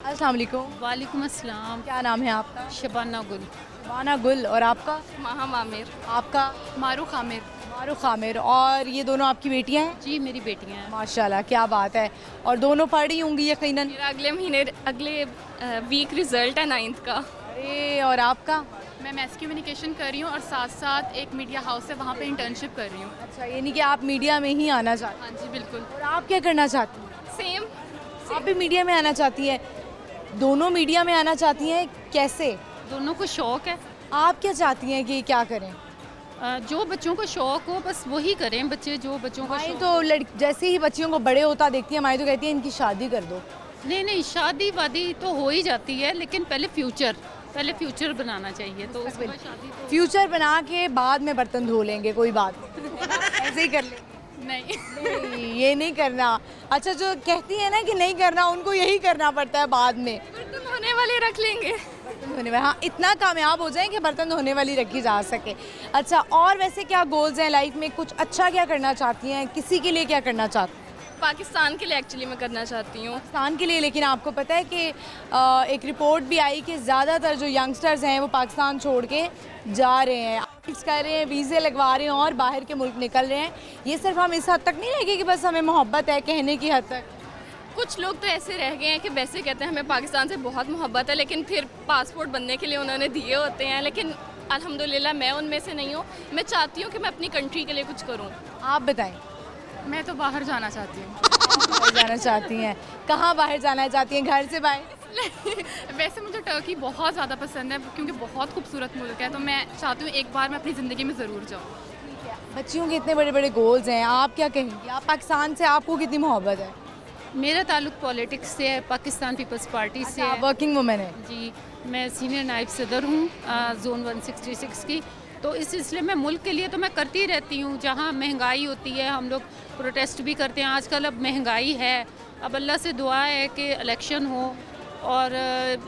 अस्सलाम वालेकुम। वालेकुम अस्सलाम। क्या नाम है आपका? शबाना गुल। बाना गुल। और आपका? माहम आमिर। आपका? मारूख आमिर। मारूख आमिर। और ये दोनों आपकी बेटियां हैं? जी मेरी बेटियां हैं। माशाल्लाह, क्या बात है। और दोनों पढ़ रही होंगी यकीनन। मेरा अगले महीने अगले वीक रिजल्ट है 9th का। अरे, और आपका? मैं मैस कम्युनिकेशन कर रही हूँ और साथ साथ एक मीडिया हाउस है वहाँ पे इंटर्नशिप कर रही हूँ। अच्छा, यानी कि आप मीडिया में ही आना चाहती हाँ जी बिल्कुल। हैं। और आप क्या करना चाहती हैं? सेम। आप भी मीडिया में आना चाहती हैं? दोनों मीडिया में आना चाहती हैं, कैसे? दोनों को शौक़ है। आप क्या चाहती हैं कि क्या करें? जो बच्चों को शौक़ हो बस वही करें बच्चे, जो बच्चों को माई शौक़ तो जैसे ही बच्चियों को बड़े होता देखती है, माई तो कहती है इनकी शादी कर दो। नहीं नहीं, शादी वादी तो हो ही जाती है लेकिन पहले फ्यूचर बनाना चाहिए, तो उसके बाद शादी तो फ्यूचर बना के बाद में बर्तन धो लेंगे, कोई बात नहीं। ऐसे ही कर लेंगे। नहीं। नहीं, ये नहीं करना। अच्छा, जो कहती है ना कि नहीं करना, उनको यही करना पड़ता है बाद में। बर्तन धोने वाले रख लेंगे। बर्तन धोने वाली, हाँ, इतना कामयाब हो जाए कि बर्तन धोने वाली रखी जा सके। अच्छा, और वैसे क्या गोल्स हैं लाइफ में? कुछ अच्छा क्या करना चाहती हैं? किसी के लिए क्या करना चाहती हैं? पाकिस्तान के लिए एक्चुअली मैं करना चाहती हूँ। पाकिस्तान के लिए, लेकिन आपको पता है कि एक रिपोर्ट भी आई कि ज़्यादातर जो यंगस्टर्स हैं वो पाकिस्तान छोड़ के जा रहे हैं, IELTS कर रहे हैं, वीज़े लगवा रहे हैं और बाहर के मुल्क निकल रहे हैं। ये सिर्फ हम इस हद तक नहीं लगे कि बस हमें मोहब्बत है, कहने की हद तक। कुछ लोग तो ऐसे रह गए हैं कि वैसे कहते हैं हमें पाकिस्तान से बहुत मोहब्बत है, लेकिन फिर पासपोर्ट बनने के लिए उन्होंने दिए होते हैं। लेकिन अल्हम्दुलिल्लाह मैं उनमें से नहीं हूँ। मैं चाहती हूँ कि मैं अपनी कंट्री के लिए कुछ करूँ। आप बताएं। मैं तो बाहर जाना चाहती हूँ। बाहर जाना चाहती हैं? कहाँ बाहर जाना चाहती हैं? घर से बाहर? वैसे मुझे टर्की बहुत ज़्यादा पसंद है क्योंकि बहुत खूबसूरत मुल्क है, तो मैं चाहती हूँ एक बार मैं अपनी ज़िंदगी में ज़रूर जाऊँ। बच्चियों के इतने बड़े बड़े गोल्स हैं, आप क्या कहेंगी? आप पाकिस्तान से आपको कितनी मोहब्बत है? मेरा ताल्लुक पॉलिटिक्स से है, पाकिस्तान पीपल्स पार्टी से आप है। वर्किंग वुमेन है? जी, मैं सीनियर नायब सदर हूँ जोन 166 की, तो इस सिलसिले में मुल्क के लिए तो मैं करती रहती हूँ। जहाँ महंगाई होती है हम लोग प्रोटेस्ट भी करते हैं। आजकल अब महंगाई है, अब अल्लाह से दुआ है कि इलेक्शन हो और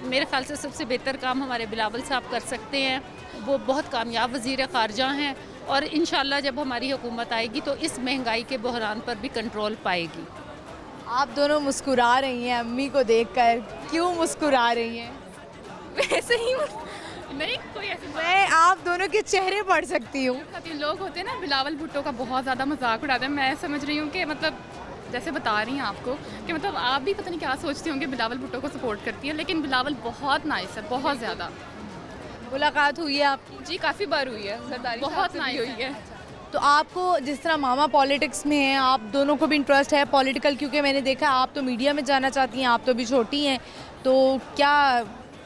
मेरे ख्याल से सबसे बेहतर काम हमारे बिलावल साहब कर सकते हैं। वो बहुत कामयाब वज़ीर ख़ारजा हैं और इंशाल्लाह जब हमारी हुकूमत आएगी तो इस महंगाई के बहरान पर भी कंट्रोल पाएगी। आप दोनों मुस्कुरा रही हैं अम्मी को देखकर, क्यों मुस्कुरा रही हैं? वैसे ही नहीं कोई ऐसी मैं आप दोनों के चेहरे पढ़ सकती हूँ। लोग होते हैं ना, बिलावल भुट्टो का बहुत ज़्यादा मजाक उड़ाते हैं। मैं समझ रही हूँ कि मतलब जैसे बता रही हैं आपको कि मतलब आप भी पता नहीं क्या सोचती होंगे, बिलावल भुट्टो को सपोर्ट करती है, लेकिन बिलावल बहुत नाइस है, बहुत ज़्यादा। मुलाकात हुई है आपकी? जी काफ़ी बार हुई है, सरदारी बहुत साहब से भी nice हुई है। तो आपको जिस तरह मामा पॉलिटिक्स में हैं, आप दोनों को भी इंटरेस्ट है पॉलिटिकल, क्योंकि मैंने देखा आप तो मीडिया में जाना चाहती हैं, आप तो अभी छोटी हैं, तो क्या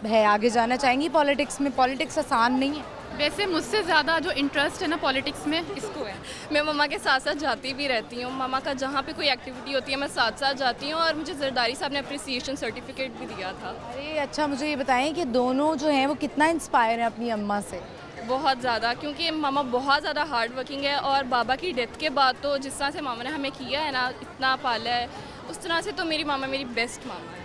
है आगे जाना चाहेंगी पॉलिटिक्स में? पॉलिटिक्स आसान नहीं है। वैसे मुझसे ज़्यादा जो इंटरेस्ट है ना पॉलिटिक्स में, इसको है। मैं मम्मा के साथ साथ जाती भी रहती हूँ। मम्मा का जहाँ पे कोई एक्टिविटी होती है मैं साथ साथ जाती हूँ, और मुझे जरदारी साहब ने अप्रिसिएशन सर्टिफिकेट भी दिया था। अरे अच्छा, मुझे ये बताएं कि दोनों जो हैं वो कितना इंस्पायर हैं अपनी अम्मा से? बहुत ज़्यादा, क्योंकि मामा बहुत ज़्यादा हार्ड वर्किंग है, और बाबा की डेथ के बाद तो जिस तरह से मामा ने हमें किया है ना, इतना पाला है, उस तरह से तो मेरी मामा मेरी बेस्ट मामा है।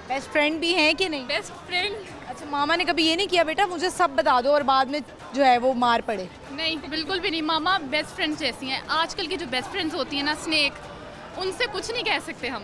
बेस्ट फ्रेंड भी हैं कि नहीं? Best friend. अच्छा, मामा ने कभी ये नहीं किया बेटा मुझे सब बता दो और बाद में जो है वो मार पड़े? नहीं, बिल्कुल भी नहीं। मामा बेस्ट फ्रेंड्स जैसी हैं। आजकल की जो बेस्ट फ्रेंड्स होती हैं ना, स्नेक, उनसे कुछ नहीं कह सकते हम।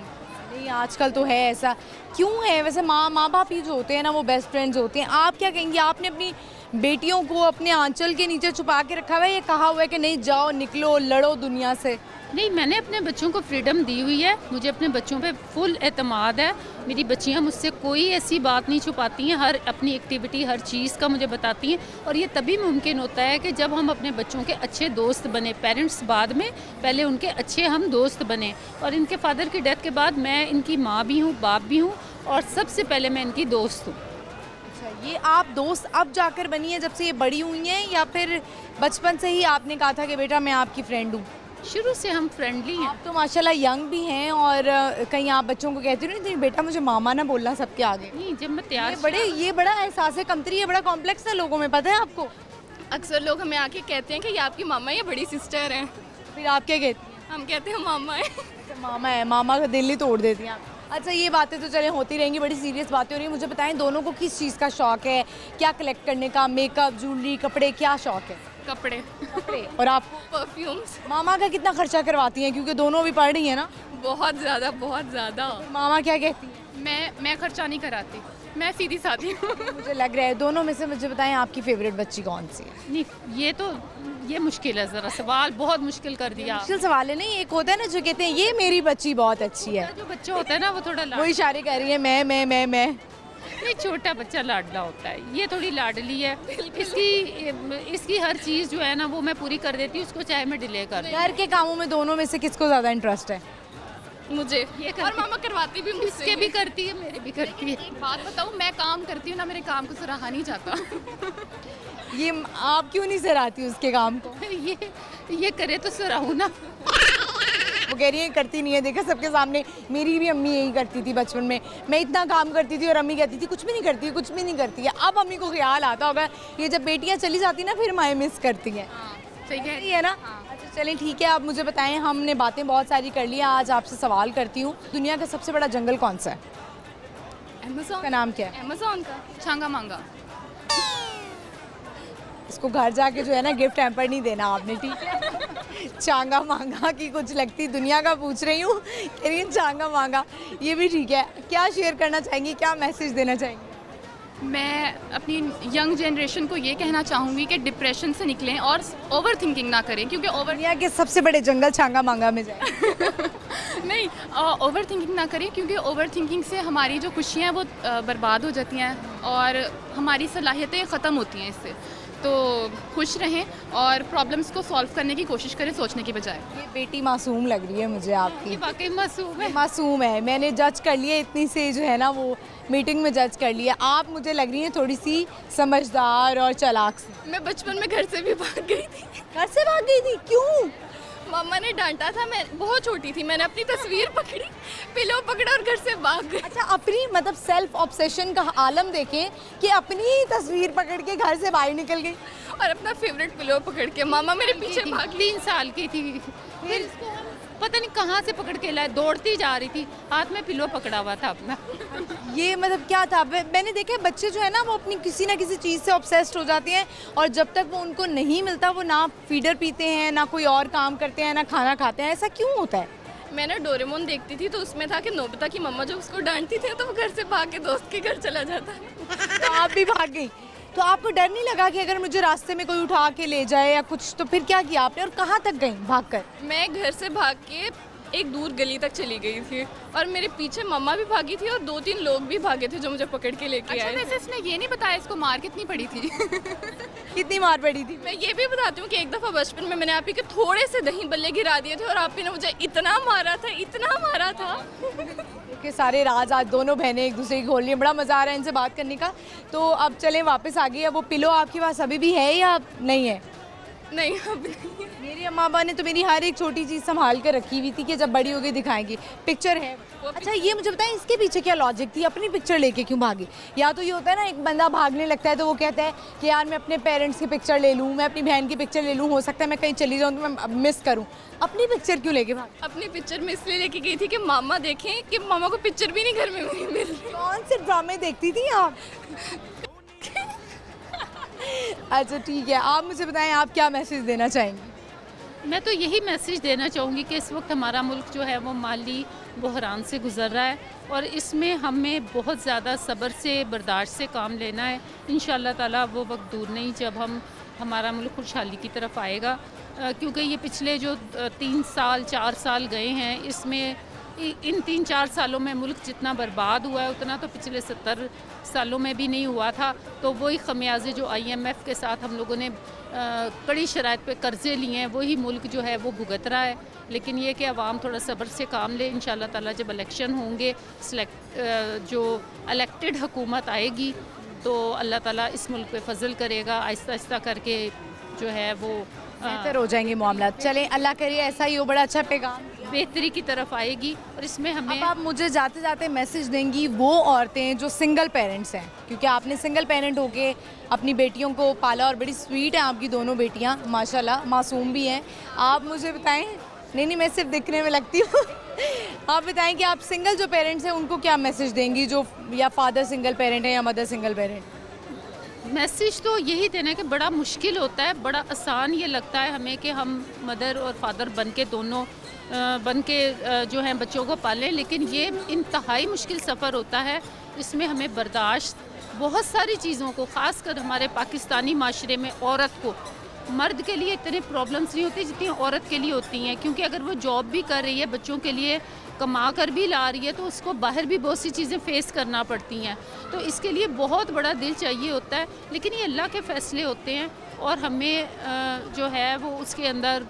नहीं, आजकल तो है ऐसा। क्यों है वैसे? माँ बाप ही जो होते हैं ना वो बेस्ट फ्रेंड्स होते हैं। आप क्या कहेंगी? आपने अपनी बेटियों को अपने आंचल के नीचे छुपा के रखा हुआ है, ये कहा हुआ है कि नहीं जाओ, निकलो, लड़ो दुनिया से? नहीं, मैंने अपने बच्चों को फ्रीडम दी हुई है। मुझे अपने बच्चों पे फुल एतमाद है। मेरी बच्चियां मुझसे कोई ऐसी बात नहीं छुपाती हैं, हर अपनी एक्टिविटी हर चीज़ का मुझे बताती हैं, और ये तभी मुमकिन होता है कि जब हम अपने बच्चों के अच्छे दोस्त बने। पेरेंट्स बाद में, पहले उनके अच्छे हम दोस्त बने। और इनके फादर की डेथ के बाद मैं इनकी माँ भी हूँ, बाप भी हूँ, और सबसे पहले मैं इनकी दोस्त हूँ। अच्छा, ये आप दोस्त अब जाकर बनी है जब से ये बड़ी हुई हैं, या फिर बचपन से ही आपने कहा था कि बेटा मैं आपकी फ्रेंड हूँ? शुरू से हम फ्रेंडली हैं। आप तो माशाल्लाह यंग भी हैं, और कहीं आप बच्चों को कहती नहीं थी बेटा मुझे मामा ना बोलना सबके आगे? नहीं, जब मैं तैयार ये बड़ा एहसास है कमतरी, ये बड़ा कॉम्प्लेक्स है लोगों में, पता है आपको? अक्सर लोग हमें आके कहते हैं कि ये आपकी मामा या बड़ी सिस्टर हैं। फिर आप क्या कहती हैं? हम कहते हैं मामा है। अच्छा, मामा है, मामा का दिल ही तोड़ देती हैं आप। अच्छा, ये बातें तो चले होती रहेंगी, बड़ी सीरियस बातें हो रही हैं। मुझे बताएं दोनों को किस चीज़ का शौक है? क्या कलेक्ट करने का? मेकअप, ज्वेलरी, कपड़े, क्या शौक है? कपड़े। कपड़े। और आपको? परफ्यूम्स। मामा का कितना खर्चा करवाती हैं, क्योंकि दोनों भी पढ़ रही हैं ना? बहुत ज़्यादा, बहुत ज़्यादा। मामा क्या कहती हैं? मैं खर्चा नहीं कराती, मैं सीधी सादी हूँ। मुझे लग रहा है दोनों में से मुझे बताएं आपकी फेवरेट बच्ची कौन सी है? नहीं, ये मुश्किल है, ज़रा सवाल बहुत मुश्किल कर दिया। मुश्किल सवाल है नहीं, एक होता है ना जो कहते हैं ये मेरी बच्ची बहुत अच्छी है, जो बच्चा होता है ना वो थोड़ा वो इशारे कर रही है मैं। नहीं, छोटा बच्चा लाडला होता है, ये थोड़ी लाडली है। इसकी हर चीज़ जो है ना वो मैं पूरी कर देती हूँ, उसको चाहे मैं डिले कर दूँ। घर के कामों में दोनों में से किसको ज़्यादा इंटरेस्ट है? मुझे ये और मामा करवाती भी मुझसे इसके भी करती है, मेरे भी करती है। एक बात बताऊँ, मैं काम करती हूँ ना, मेरे काम को सराहा नहीं जाता। ये आप क्यों नहीं सराहती उसके काम को? ये करे तो सराहूँ ना। वो कह रही है करती नहीं है, देखा सबके सामने, मेरी भी अम्मी यही करती थी बचपन में, मैं इतना काम करती थी और अम्मी कहती थी कुछ भी नहीं करती है, कुछ भी नहीं करती है। अब अम्मी को ख्याल आता होगा ये जब बेटियां चली जाती ना फिर माएँ मिस करती हैं। सही कह सही है ना? अच्छा चलें ठीक है, आप मुझे बताएं, हमने बातें बहुत सारी कर ली हैं, आज आपसे सवाल करती हूँ, दुनिया का सबसे बड़ा जंगल कौन सा है? अमेज़न का नाम क्या है? अमेज़न का छांगा मांगा। इसको घर जाके जो है ना गिफ्ट हैम्पर नहीं देना आपने, ठीक है? चांगा मांगा की कुछ लगती दुनिया का पूछ रही हूँ, कह रही है चांगा मांगा, ये भी ठीक है। क्या शेयर करना चाहेंगी, क्या मैसेज देना चाहेंगी? मैं अपनी यंग जनरेशन को ये कहना चाहूँगी कि डिप्रेशन से निकलें और ओवर थिंकिंग ना करें, क्योंकि दुनिया के सबसे बड़े जंगल चांगा मांगा में जाए। नहीं, ओवर थिंकिंग ना करें, क्योंकि ओवर थिंकिंग से हमारी जो खुशियाँ हैं वो बर्बाद हो जाती हैं और हमारी सलाहियतें ख़त्म होती हैं इससे। तो खुश रहें और प्रॉब्लम्स को सॉल्व करने की कोशिश करें, सोचने की बजाय। ये बेटी मासूम लग रही है मुझे आपकी। ये वाकई मासूम है। मासूम है, मैंने जज कर लिया इतनी से जो है ना वो मीटिंग में जज कर लिया। आप मुझे लग रही हैं थोड़ी सी समझदार और चालाक सी। मैं बचपन में घर से भी भाग गई थी। घर से भाग गई थी? क्यों? मम्मा ने डांटा था, मैं बहुत छोटी थी, मैंने अपनी तस्वीर पकड़ी, पिलो पकड़ा और घर से भाग गई। अच्छा, अपनी मतलब सेल्फ ऑब्सेशन का आलम देखें कि अपनी ही तस्वीर पकड़ के घर से बाहर निकल गई और अपना फेवरेट पिलो पकड़ के मामा मेरे पीछे भागी। 3 साल की थी, फिर इसको हम पता नहीं कहाँ से पकड़ के लाए, दौड़ती जा रही थी, हाथ में पिलो पकड़ा हुआ था अपना। ये मतलब क्या था? मैंने देखा है बच्चे जो है ना वो अपनी किसी ना किसी चीज़ से ऑब्सेस्ड हो जाते हैं और जब तक वो उनको नहीं मिलता वो ना फीडर पीते हैं, ना कोई और काम करते हैं, ना खाना खाते हैं। ऐसा क्यों होता है? मैंने डोरेमोन देखती थी तो उसमें था कि नोबिता की मम्मा जब उसको डांटती थी तो वो घर से भाग के दोस्त के घर चला जाता। तो आप भी भाग गई? तो आपको डर नहीं लगा कि अगर मुझे रास्ते में कोई उठा के ले जाए या कुछ, तो फिर क्या किया आपने और कहाँ तक गई भागकर? मैं घर से भाग के एक दूर गली तक चली गई थी और मेरे पीछे मम्मा भी भागी थी और 2-3 लोग भी भागे थे जो मुझे पकड़ के लेके अच्छा, आए। वैसे इसने ये नहीं बताया इसको मार कितनी पड़ी थी। कितनी मार पड़ी थी? मैं ये भी बताती हूँ कि एक दफ़ा बचपन में मैंने आपी के थोड़े से दही बल्ले गिरा दिए थे और आपी ने मुझे इतना मारा था। के सारे राज आज दोनों बहनें एक दूसरे की खोल रही हैं। बड़ा मज़ा आ रहा है इनसे बात करने का। तो अब चलें वापस आ गई। अब वो पिलो आपके पास अभी भी है या नहीं है? नहीं, अब नहीं। मेरी अम्मा अब्बा ने तो मेरी हर एक छोटी चीज़ संभाल कर रखी हुई थी कि जब बड़ी होगी दिखाएंगी। पिक्चर है। अच्छा, ये मुझे बताएं इसके पीछे क्या लॉजिक थी? अपनी पिक्चर लेके क्यों भागी? या तो ये होता है ना एक बंदा भागने लगता है तो वो कहता है कि यार मैं अपने पेरेंट्स की पिक्चर ले लूँ, मैं अपनी बहन की पिक्चर ले लूँ, हो सकता है मैं कहीं चली जाऊँ तो मैं मिस करूँ। अपनी पिक्चर क्यों लेके भागी? अपनी पिक्चर में इसलिए लेके गई थी कि मामा देखें कि मामा को पिक्चर भी नहीं घर में नहीं मिल रही। कौन से ड्रामे देखती थी आप? अच्छा ठीक है, आप मुझे बताएं आप क्या मैसेज देना चाहेंगी? मैं तो यही मैसेज देना चाहूँगी कि इस वक्त हमारा मुल्क जो है वो माली बहरान से गुज़र रहा है और इसमें हमें बहुत ज़्यादा सब्र से, बर्दाश्त से काम लेना है। इंशाअल्लाह ताला वो वक्त दूर नहीं जब हमारा मुल्क खुशहाली की तरफ आएगा, क्योंकि ये पिछले जो 3 साल 4 साल गए हैं इसमें इन 3-4 सालों में मुल्क जितना बर्बाद हुआ है उतना तो पिछले 70 सालों में भी नहीं हुआ था। तो वही खमियाजे जो IMF के साथ हम लोगों ने कड़ी शराइत पे कर्ज़े लिए हैं वही मुल्क जो है वो भुगत रहा है। लेकिन ये कि अवाम थोड़ा सब्र से काम ले, इंशाअल्लाह ताला जब इलेक्शन होंगे, जो इलेक्टेड हुकूमत आएगी तो अल्लाह ताला इस मुल्क पे फजल करेगा, आहिस्ता आहिस्ता करके जो है वो बेहतर हो जाएंगे मामला। चलें अल्लाह करे ऐसा ही हो, बड़ा अच्छा पैगाम बेहतरी की तरफ आएगी। और इसमें हमें अब आप मुझे जाते जाते मैसेज देंगी वो औरतें जो सिंगल पेरेंट्स हैं, क्योंकि आपने सिंगल पेरेंट होके अपनी बेटियों को पाला और बड़ी स्वीट हैं आपकी दोनों बेटियां, माशाल्लाह मासूम भी हैं। आप मुझे बताएं, नहीं मैं सिर्फ दिखने में लगती हूँ। आप बताएं कि आप सिंगल जो पेरेंट्स हैं उनको क्या मैसेज देंगी, जो या फादर सिंगल पेरेंट है या मदर सिंगल पेरेंट? मैसेज तो यही देना है कि बड़ा मुश्किल होता है, बड़ा आसान ये लगता है हमें कि हम मदर और फादर बन के दोनों बन के जो है बच्चों को पालें, लेकिन ये इंतहाई मुश्किल सफ़र होता है। इसमें हमें बर्दाश्त बहुत सारी चीज़ों को, ख़ासकर हमारे पाकिस्तानी माशरे में औरत को, मर्द के लिए इतने प्रॉब्लम्स नहीं होती जितनी औरत के लिए होती हैं, क्योंकि अगर वो जॉब भी कर रही है, बच्चों के लिए कमा कर भी ला रही है, तो उसको बाहर भी बहुत सी चीज़ें फ़ेस करना पड़ती हैं। तो इसके लिए बहुत बड़ा दिल चाहिए होता है, लेकिन ये अल्लाह के फ़ैसले होते हैं और हमें जो है वो उसके अंदर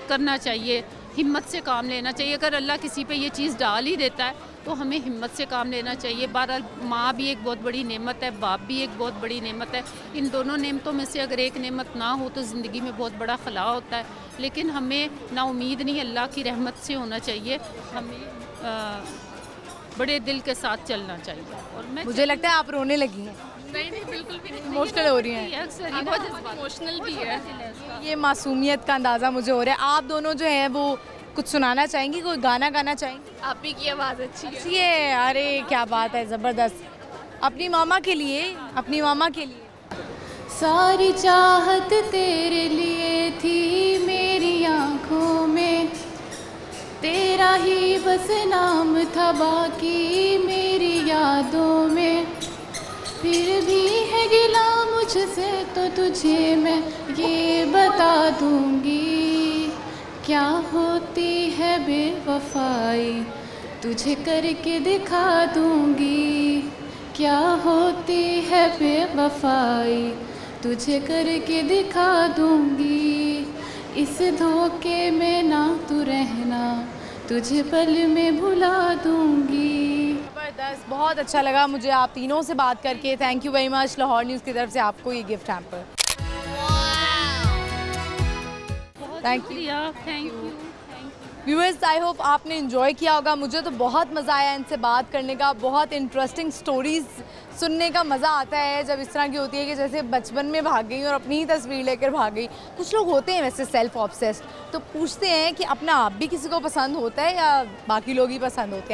करना चाहिए, हिम्मत से काम लेना चाहिए। अगर अल्लाह किसी पे ये चीज़ डाल ही देता है तो हमें हिम्मत से काम लेना चाहिए। बहरहाल माँ भी एक बहुत बड़ी नेमत है, बाप भी एक बहुत बड़ी नेमत है। इन दोनों नेमतों में से अगर एक नेमत ना हो तो ज़िंदगी में बहुत बड़ा खला होता है, लेकिन हमें ना उम्मीद नहीं, अल्लाह की रहमत से होना चाहिए। हमें बड़े दिल के साथ चलना चाहिए। और मुझे लगता है आप रोने लगी हैं, नहीं बिल्कुल भी नहीं, इमोशनल हो रही हैं। अक्सर ये बहुत इमोशनल भी है। ये मासूमियत का अंदाज़ा मुझे हो रहा है। आप दोनों जो हैं वो कुछ सुनाना चाहेंगी, कोई गाना गाना चाहेंगी? आप ही की आवाज़ अच्छी है। अच्छी है, अरे क्या बात है, ज़बरदस्त। अपनी मामा के लिए, अपनी मामा के लिए। सारी चाहत तेरे लिए थी मेरी आँखों में, तेरा ही बस नाम था बाकी मेरी यादों में, फिर भी है गिला मुझसे तो तुझे मैं ये बता दूंगी, क्या होती है बेवफाई तुझे करके दिखा दूंगी, क्या होती है बेवफाई तुझे करके दिखा दूंगी, इस धोखे में ना तू रहना तुझे पल में भुला दूंगी। ज़बरदस्त, बहुत अच्छा लगा मुझे आप तीनों से बात करके। Thank you very much. Lahore news की तरफ से आपको ये gift hamper. Thank you. Thank you. Viewers, I hope आपने इन्जॉय किया होगा। मुझे तो बहुत मज़ा आया इनसे बात करने का। बहुत इंटरेस्टिंग स्टोरीज़ सुनने का मज़ा आता है जब इस तरह की होती है कि जैसे बचपन में भाग गई और अपनी ही तस्वीर लेकर भाग गई। कुछ लोग होते हैं वैसे सेल्फ ऑब्सेस्ड, तो पूछते हैं कि अपना आप भी किसी को पसंद होता है या बाकी लोग ही पसंद होते हैं।